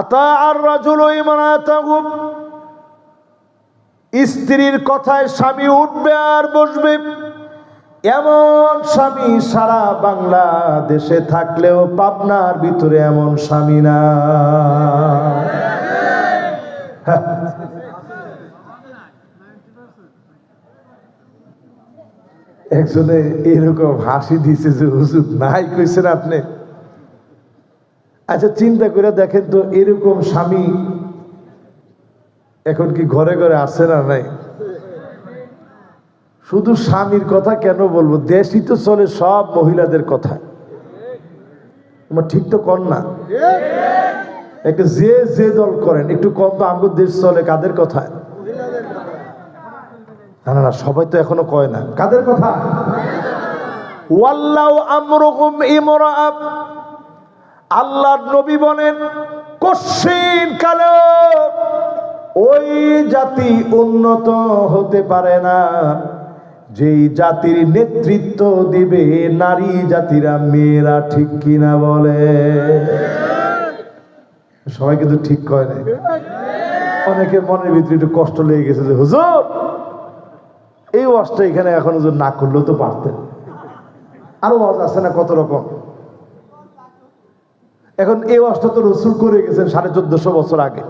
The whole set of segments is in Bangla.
আতা আর রাজুলু ইমরাতাহু, স্ত্রীর কথায় স্বামী উঠবে আর বসবে, এমন স্বামী সারা বাংলাদেশে থাকলেও পাবনার ভিতরে এমন স্বামী না। একজনে এরকম হাসি দিছে যে হুজুর নাই কইছেন আপনি। আচ্ছা চিন্তা করে দেখেন তো, এরকম স্বামী এখন কি ঘরে ঘরে আছে না নাই? শুধু স্বামীর কথা কেন বলবো, দেশই তো চলে সব মহিলাদের কথা। তোমার ঠিক তো কর না, একটু যে দল করেন একটু কম তো আমগো দেশ চলে কাদের কথা? না না না, সবাই তো এখনো কয় না। কাদের কথা? ওয়াল্লাহু আমরুহুম ইমরাআ, আল্লাহর নবী বলেন কশিন কালে ওই জাতি উন্নত হতে পারে না যেই জাতির নেতৃত্ব দিবে নারী জাতিরা, মেয়েরা। ঠিক কিনা বলে? সবাই কিন্তু ঠিক কয় না। অনেকের মনের ভিতরে একটু কষ্ট লেগে গেছে যে হুজুর এই ওয়াজটা এখানে এখন হুজুর না করলেও তো পারতেন। আরো ওয়াজ আছে না কত রকম। এখন এই ওয়াজটা তো রসুল করে গেছেন 1450 বছর আগে।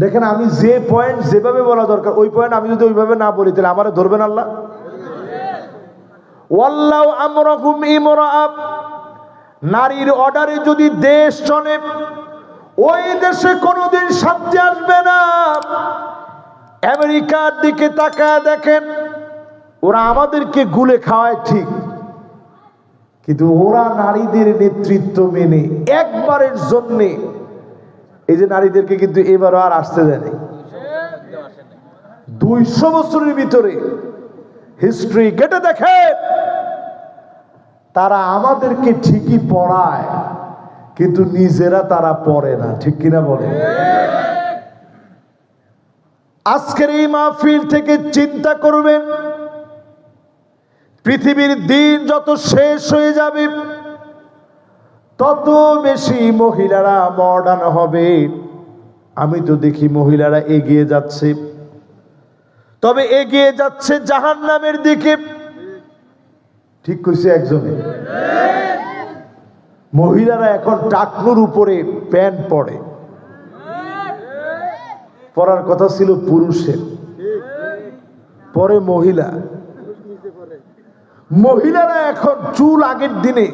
দেখেন আমি যে পয়েন্ট যেভাবে বলা দরকার ওই পয়েন্ট আমি যদি ওইভাবে না বলি তাহলে আমারে ধরবেন আল্লাহ? ওয়াল্লাহু আমরুহুম ইমরাআ, নারীর অর্ডারে যদি দেশ চলে ওই দেশে কোনোদিন শান্তি আসবে না। আমেরিকার দিকে তাকায় দেখেন, ওরা আমাদেরকে গুলে খাওয়ায় ঠিক, কিন্তু ওরা নারীদের নেতৃত্ব মেনে একবারের জন্যে এই যে নারীদেরকে কিন্তু এবারও আর আসতে দেয় 200 বছরের ভিতরে হিস্ট্রি কেটে দেখে তারা আমাদেরকে ঠিকই পড়ায় কিন্তু নিজেরা তারা পড়ে না। ঠিক কিনা বলে? আজকের এই মাহফিল থেকে চিন্তা করবেন, পৃথিবীর দিন যত শেষ হয়ে যাবে তত বেশি মহিলারা মডার্ন হবে। আমি তো দেখি মহিলারা এগিয়ে যাচ্ছে, তবে এগিয়ে যাচ্ছে জাহান্নামের দিকে। ঠিক কইছে একজনে। মহিলারা এখন টাকনুর উপরে প্যান্ট পরে, পরার কথা ছিল পুরুষের, পরে মহিলারা এখন চুল, আগের দিনে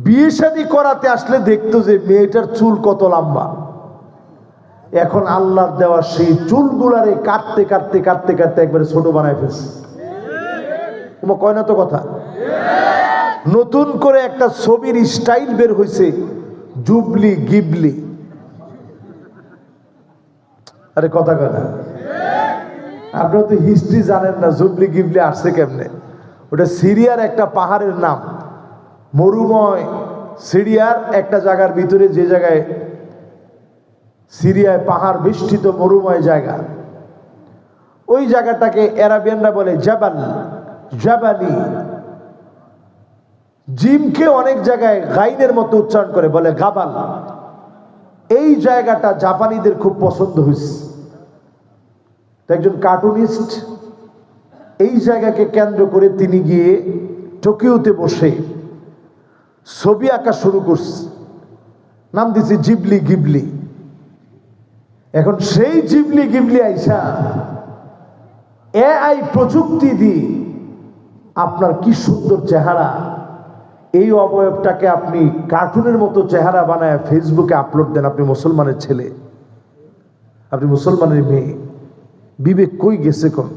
বিয়ে শাদী করাতে আসলে দেখতো যে মেয়েটার চুল কত লম্বা, এখন আল্লাহর দেওয়া সেই চুলগুলারে কাটতে কাটতে কাটতে কাটতে একবারে ছোট বানায় ফেলছে। তোমার কয় না তো কথা? নতুন করে একটা ছবির স্টাইল বের হয়েছে, জুবলি গিবলি। আরে কথা কথা, আপনারা তো হিস্ট্রি জানেন না, জুবলি গিবলি আসছে কেমনে? ওটা সিরিয়ার একটা পাহাড়ের নাম, মরুময় সিরিয়ার একটা জায়গার ভিতরে, যে জায়গায় সিরিয়ায় পাহাড় বেষ্টিত মরুময় জায়গা, ওই জায়গাটাকে আরাবিয়ানরা বলে জাবালি। জিমকে অনেক জায়গায় গাইনের মতো উচ্চারণ করে বলে গাবাল। এই জায়গাটা জাপানিদের খুব পছন্দ হয়েছে। একজন কার্টুনিস্ট এই জায়গাকে কেন্দ্র করে তিনি গিয়ে টোকিওতে বসে ছবি আঁকা শুরু করছে, নাম দিয়েছে জিবলি গিবলি। এখন সেই জিবলি গিবলি আইসা এআই প্রযুক্তি দিয়ে আপনার কি সুন্দর চেহারা, এই অবয়বটাকে আপনি কার্টুনের মতো চেহারা বানায় ফেসবুকে আপলোড দেন। আপনি মুসলমানের ছেলে, আপনি মুসলমানের মেয়ে, বিবেক কই গেছে কোন?